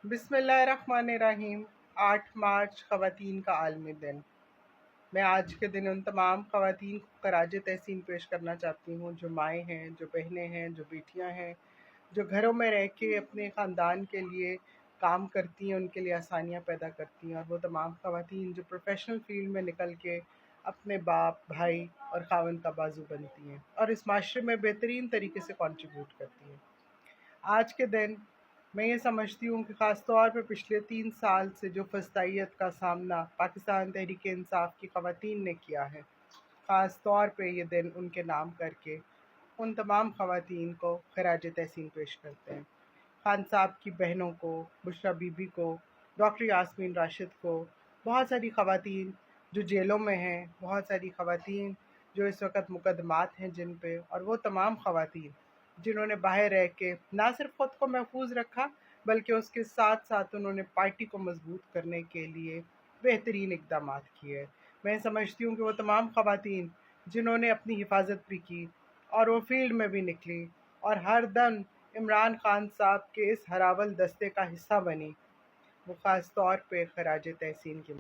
बिस्मिल्लाहिर्रहमानिर्रहीम। 8 मार्च ख़वातीन का आलमी दिन। मैं आज के दिन उन तमाम ख़वातीन को खराज तहसीन पेश करना चाहती हूँ जो माएँ हैं, जो बहनें हैं, जो बेटियाँ हैं, जो घरों में रह के अपने ख़ानदान के लिए काम करती हैं, उनके लिए आसानियाँ पैदा करती हैं, और वो तमाम ख़वातीन जो प्रोफेशनल फील्ड में निकल के अपने बाप, भाई और ख़ावंद का बाजू बनती हैं और इस माशरे में बेहतरीन तरीके से कंट्रीब्यूट करती हैं। आज के दिन मैं ये समझती हूँ कि ख़ास तौर पे पिछले 3 साल से जो फस्तायत का सामना पाकिस्तान तहरीक इंसाफ की ख़वातीन ने किया है, ख़ास तौर पे ये दिन उनके नाम करके उन तमाम ख़वातीन को खराज तहसीन पेश करते हैं। खान साहब की बहनों को, बुशरा बीबी को, डॉक्टर यास्मीन राशिद को, बहुत सारी ख़वातीन जो जेलों में हैं, बहुत सारी ख़वातीन जो इस वक्त मुकदमात हैं जिन पे, और वो तमाम ख़वातीन जिन्होंने बाहर रह के ना सिर्फ ख़ुद को महफूज रखा बल्कि उसके साथ साथ उन्होंने पार्टी को मजबूत करने के लिए बेहतरीन इक़दाम किए। मैं समझती हूँ कि वो तमाम ख़वातीन जिन्होंने अपनी हिफाजत भी की और वो फील्ड में भी निकली और हर दम इमरान खान साहब के इस हरावल दस्ते का हिस्सा बनी, वो ख़ास तौर पे खराज तहसीन की